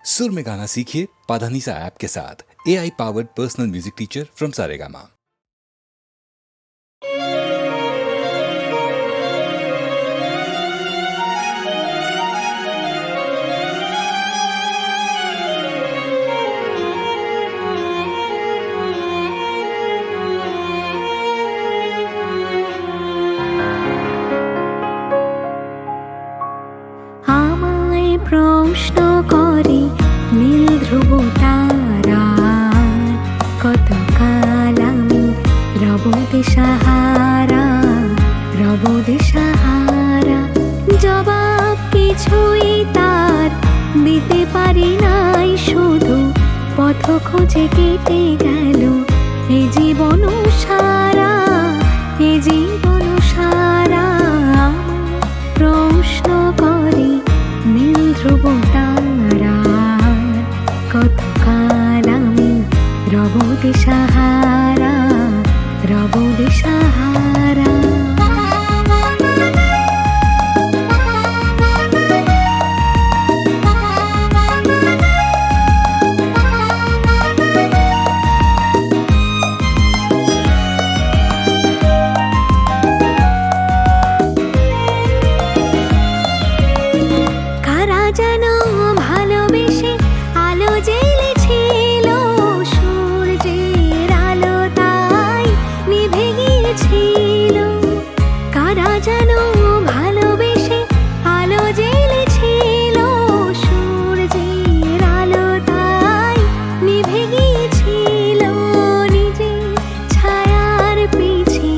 सुर में गाना सीखिए पाधानीसा ऐप के साथ। AI powered personal music teacher from Saregama. আমায় প্রশ্ন করে নীল ধ্রুব তারা, কত কাল আমি রব দিশাহারা, রব দিশাহারা। জবাব কিছুই তার দিতে পারি নাই, শুধু পথ খোঁজে কেটে গেল এ জীবন সারা, এ জীবন সারা। প্রশ্ন করে নীল ধ্রুব তারা, কত কাল আমি রব দিশাহারা, রব দিশাহারা। যেন ভালোবেসে আলো জ্বেলেছিল, সূর্যের আলো তাই নিভে গিয়েছিল। কারা যেন ভালোবেসে আলো জ্বেলেছিল, সূর্যের আলো তাই নিভে গিয়েছিল। নিজে ছায়ার পিছে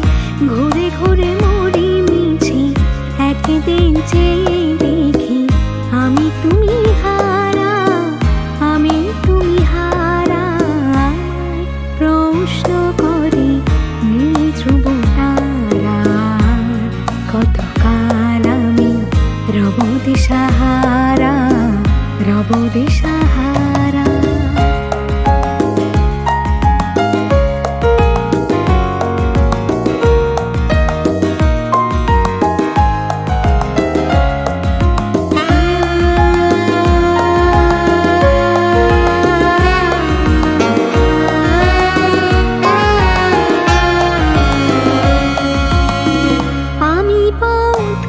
ঘুরে ঘুরে মরি মিছি, একদিন চেয়ে দেখি আমি তুমি হারা, আমি তুমি হারা। প্রশ্ন করে নীল ধ্রুব তারা, কত কাল আমি রব দিশাহারা, রব দিশাহারা।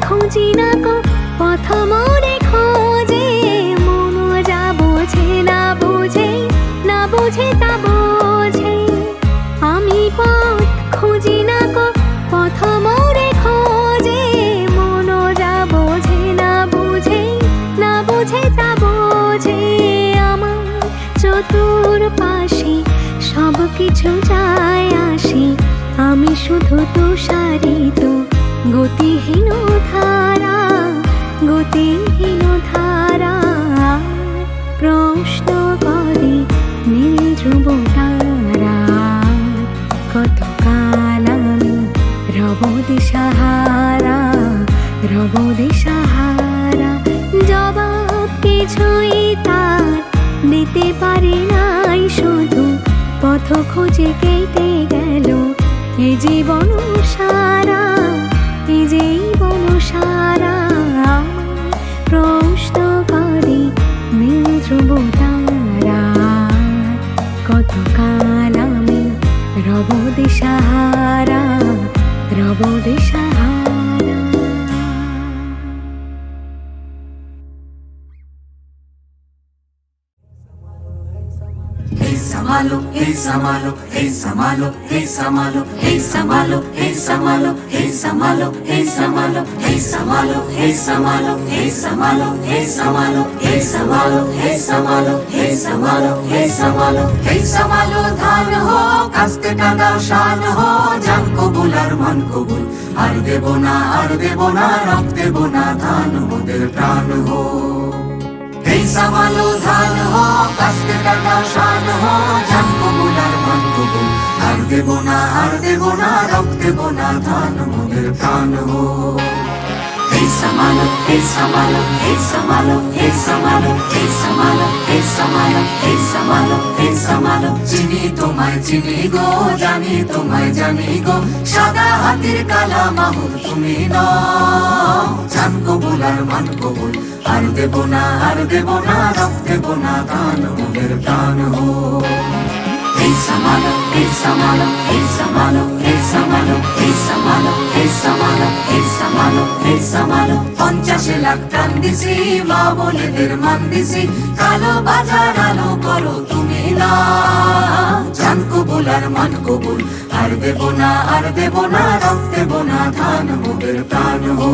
খুঁজি না গো পথ মোরে খোঁজে, মন যা বোঝে না বুঝে, না বুঝে তা বোঝে। আমি পথ খুঁজি না গো পথ মোরে খোঁজে, মন যা বোঝে না বুঝে, না বুঝে তা বোঝে। আমার চতুর পাশে সব কিছু যায় আসে, আমি শুধু তুষারিত গতিহীন ধারা, গতিহীন ধারা। প্রশ্ন করে নীল ধ্রুব তারা, কত কাল আমি রব দিশাহারা, রব দিশাহারা। জবাব কিছুই তার দিতে পারি নাই, শুধু পথ খুঁজে কেটে গেল এ জীবন সারা, এ জীবন সারা। প্রশ্ন করে নীল ধ্রুব তারা, কত কাল আমি রব দিশাহারা, রব দিশাহারা। Hey Samalo, hey Samalo, hey Samalo, hey Samalo, hey Samalo, hey Samalo, hey Samalo, hey Samalo, hey Samalo, hey Samalo, hey Samalo, hey Samalo, hey Samalo, hey Samalo, hey Samalo, hey Samalo, hey Samalo। ধান হো কাস্তে কাঁদা শান হো, জান কবুল আর মান কবুল, আর দেব না, আর দেব না, রক্ত দেব না, ধান মোদের প্রাণ হো। এই সামালো ধান হো কাস্তে কাটা শান হো, জান কবুল আর মান কবুল, আর দেব না, আর দেব না, রক্ত দেব না, ধান মোদের প্রাণ হো। এই সামালো, এই সামালো, এই সামালো, এই সামালো, এই সামালো, এই সামালো, এই সামালো হে সামালো চিনি তোমায় চিনি গো জানি তোমায় জানি গো সাদা হাতির কালা মাহুর তুমি নও জান কবুল আর মান কবুল আর দেব না রক্ত দেব না গান মোদের প্রাণ হো হে সামালো হে সামালো হে সামালো হে সামালো হে সামালো হে সামালো হে সামালো হে সামালো 50 লাখ প্রাণ দিছি মা বলেদের মান দিছি কালো বাজার আলো করো তুমি না জান কবুল আর মান কবুল আর দেব না রক্ত দেব না ধান মোদের প্রাণ হো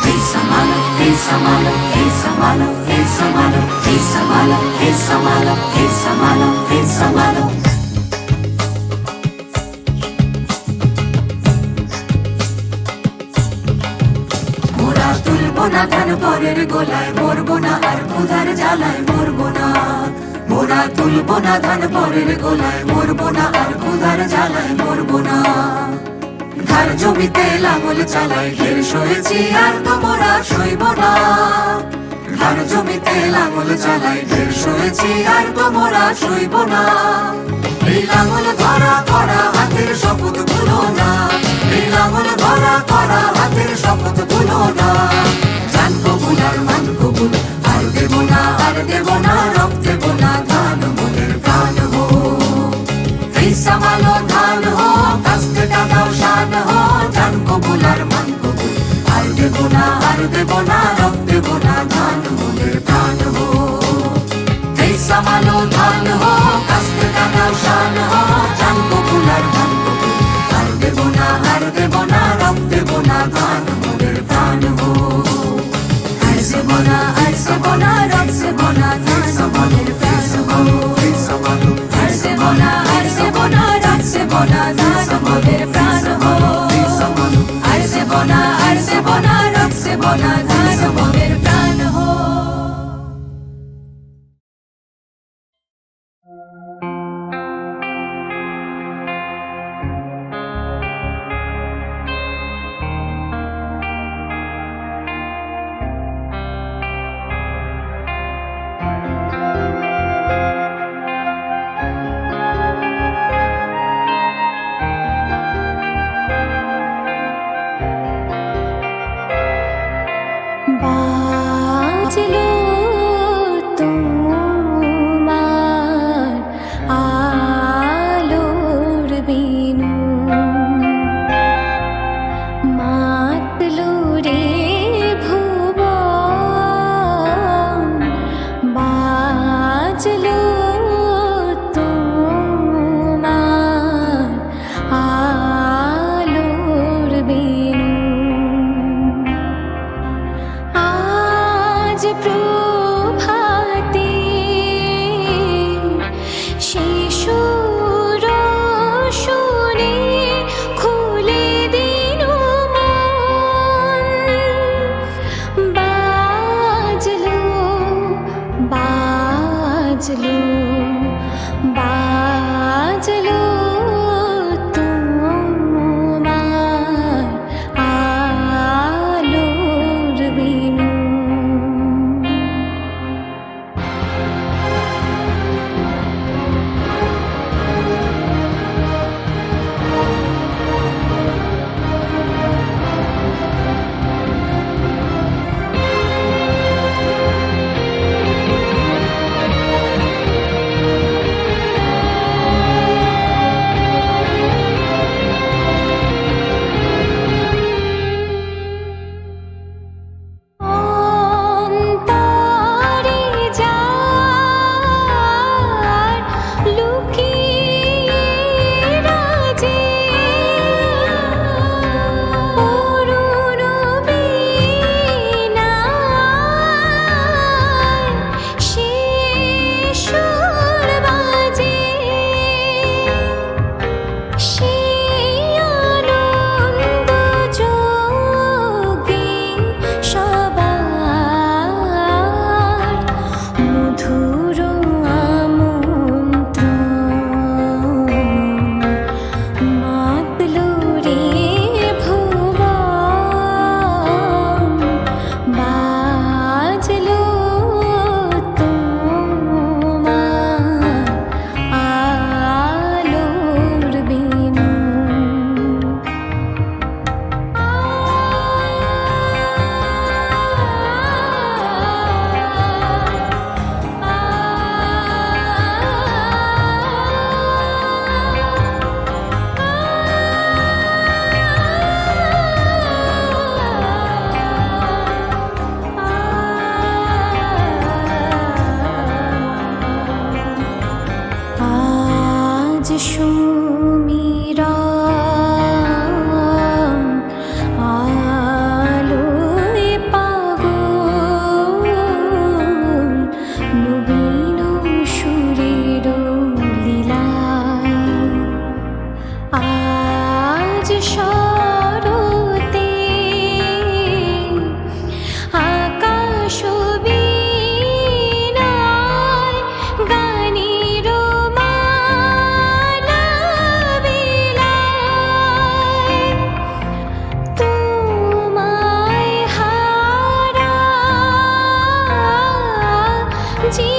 হে সামালো হে সামালো হে সামালো হে সামালো হে সামালো হে সামালো হে সামালো হে সামালো মোরা তুলবো না ধান পরের গোলায় মরবো না আর ক্ষুধার জ্বালায় মরবো না মোরা তুলবো না ধান পরের গোলায় মরবো না আর ক্ষুধার জ্বালায় মরবো না ধার জমিতে লাঙল চালাই ঢের সয়েছি আর তো মোরা সইব না ধার জমিতে লাঙল চালাই ঢের সয়েছি আর তো মোরা সইব না এই লাঙল ধরা করা হাতের শপথ ভুলো না এই লাঙল ধরা করা হাতের শপথ ভুলো না জান কবুল আর মান কবুল আর দেব না রক্ত দেব না ধান মোদের প্রাণ হো এই সামালো ধান হো কাস্তে টাকাও শান হো জান কবুল আর মান কবুল আর দেব না রক্ত দেব না ধান মোদের প্রাণ হো এই সামালো ধান হো কাস্তে টাকাও শান হো জান কবুল আর মান কবুল আর দেব না রক্ত দেব না ধান মোদের প্রাণ হো আর দেব না রক্ত দেব না ধান মোদের প্রাণ হো এই সামালো আর দেব না রক্ত দেব না ধান মোদের প্রাণ হো এই সামালো আর দেব না রক্ত দেব না ধান মোদের প্রাণ হো বাজলো তোমার আলোর বিনু মাতলো রে ভুবন বাজলো তোমার আলোর বিনু আজ প্রভাতে শিশুর শুনে খুলে দিল মন বাজলো বাজলো বাজলো তোমার আলোর বিনু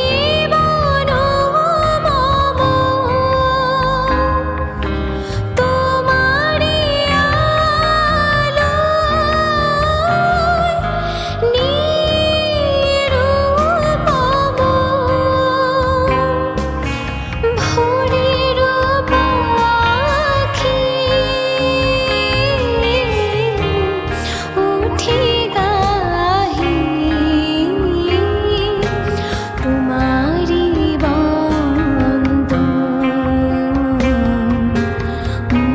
জীবন মম তোমারি আলোয় নিরুপম ভোরের পাখি উঠি গাহি তোমারি বন্দন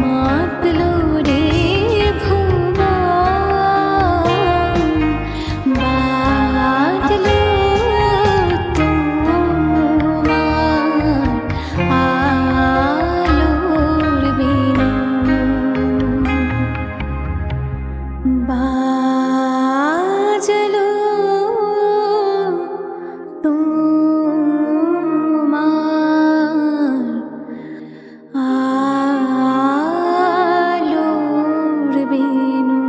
মাতলো রে ভুবন বাদলো তোমার আলোর বিনু বাজলো তোমার আলোর বিনু।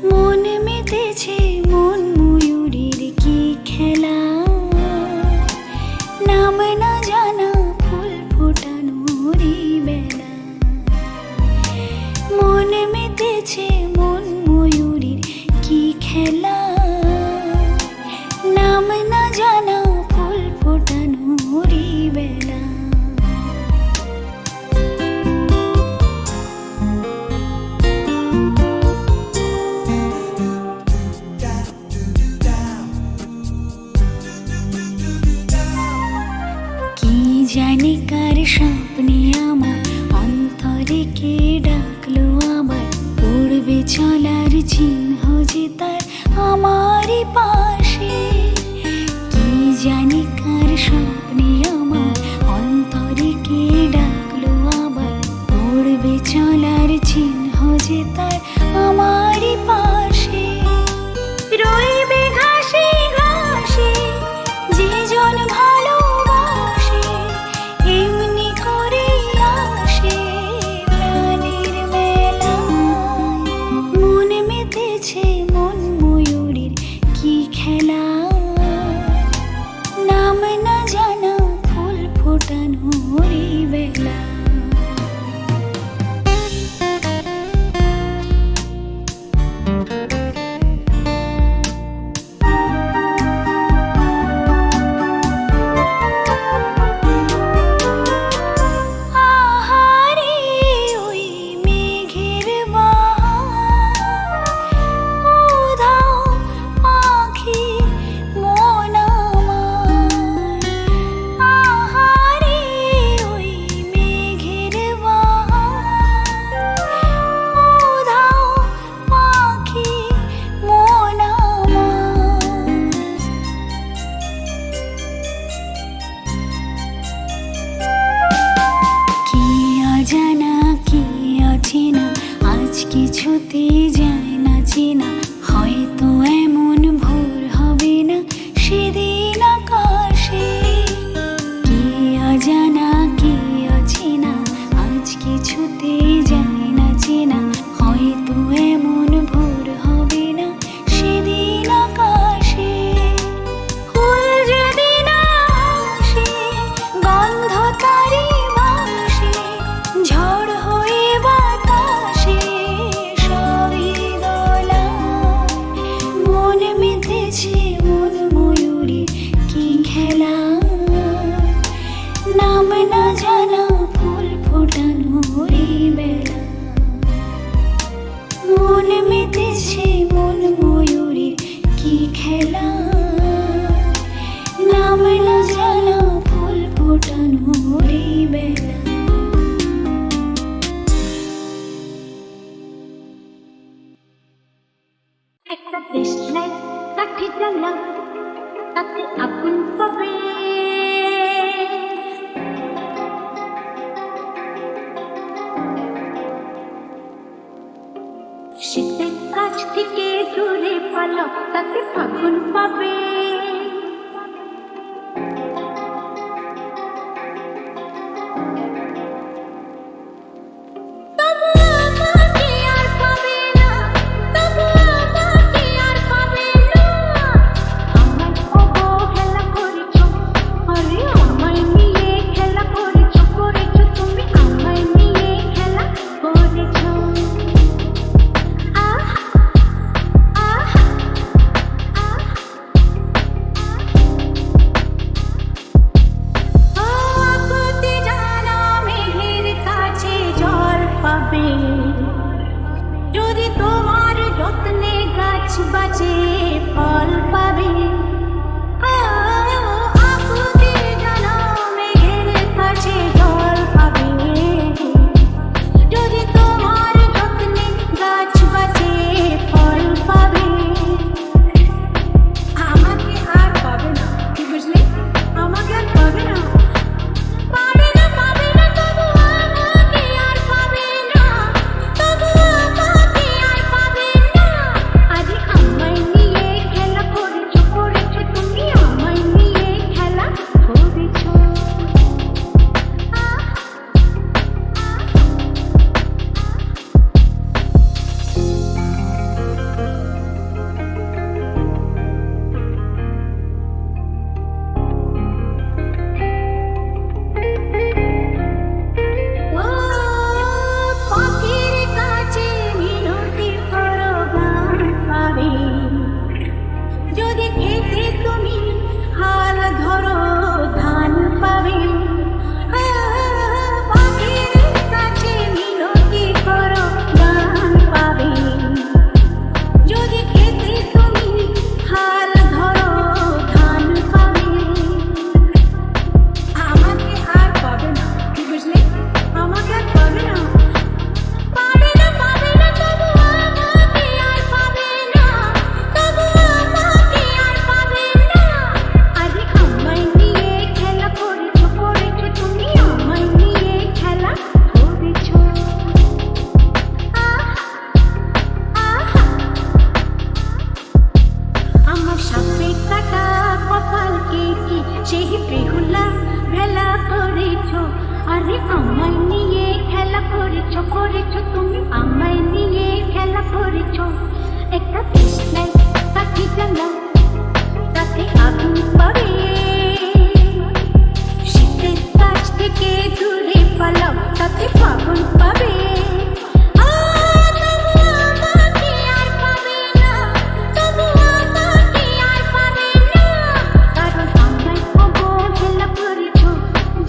মন মেতেছে মন ময়ূরীর কি খেলা নাম না জানা ফুল ফোটানোরই বেলা মন মেতেছে মন ময়ূরীর কি খেলা নাম না জানা ফুল ফোটানোরই বেলা কি জানি কার স্বপ্নে আমার অন্তরে কে ডাকলো আবার পড়বে চলার চিহ্ন যে তার আমারই পাশে কি জানি কার স্বপ্নে আমার অন্তরে কে ডাকলো আবার পড়বে চলার চিহ্ন যে তার আমারই পাশে রইবে ঘাসে ঘাসে যে জন ভালোবাসে এমনি করে আসে প্রাণের মেলায় মন মেতেছে মন ময়ূরীর কি তাতে আগুন পাবে। শীতের কাছ থেকে দূরে পালাও, তাতে ফাগুন পাবে। তবু আমাকে আর পাবে না, তবু আমাকে আর পাবে না। আমায় অবহেলা করেছ, আরে আমায় নিয়ে খেলা করেছ, তুমি আমায় নিয়ে খেলা করেছ। আহ আহ আহ আপতি জানা মেঘের কাছে জল পাবে, যদি তোমার যত্নে গাছ বাঁচে ফল পাবে। আপতি জানা মেঘের কাছে জল পাবে, যদি তোমার যত্নে গাছ বাঁচে ফল পাবে। আমাকে আর পাবে না, কি বুঝলে? আমাকে আর পাবে না, পাবে না, পাবে না, তবু আমাকে আর পাবে না, তবু আমাকে আর পাবে না। আজ আমায় নিয়ে খেলা করেছ, তুমি আমায় নিয়ে খেলা করেছ। ও পাখির কাছে মিনতি করো, গান পাবে, যদি খেতে তুমি হাল ধরো ধান পাবে। পাখির কাছে মিনতি করো, গান পাবে, যদি খেতে তুমি হাল ধরো ধান পাবে। আমাকে আর পাবে না, কি বুঝলে? আমাকে আর পাবে না, পাবে না, পাবে না, তবু আমাকে আর পাবে না, তবু আমাকে আর পাবে না। আজ আমায় নিয়ে খেলা করেছ, তুমি আমায় নিয়ে খেলা করেছ। আমার সাপে কাটা কপালকে কি সেই বেহুলা ভেলা করেছ। আরে আমায় নিয়ে খেলা করেছ, তুমি আমায় নিয়ে খেলা করেছ। একটা কৃষ্ণাই কাঠি জ্বালাও, তাতে আগুন পাবে। শীতের কাছ থেকে দূরে পালাও, তাতে ফাগুন পাবে। তবু আমাকে আর পাবে না, তবু আমাকে আর পাবে না। কারণ আমায় অবহেলা করেছ,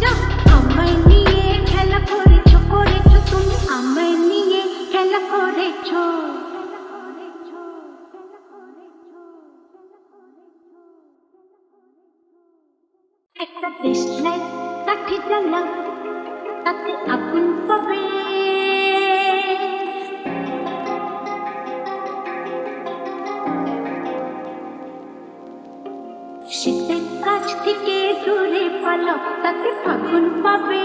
যা আমায় নিয়ে খেলা করেছ, তুমি আমায় নিয়ে খেলা করেছ। একটা দেশলাই কাঠি জ্বালাও, তাতে আগুন পাবে। শীতের কাছ থেকে দূরে পালাও, তাতে ফাগুন পাবে।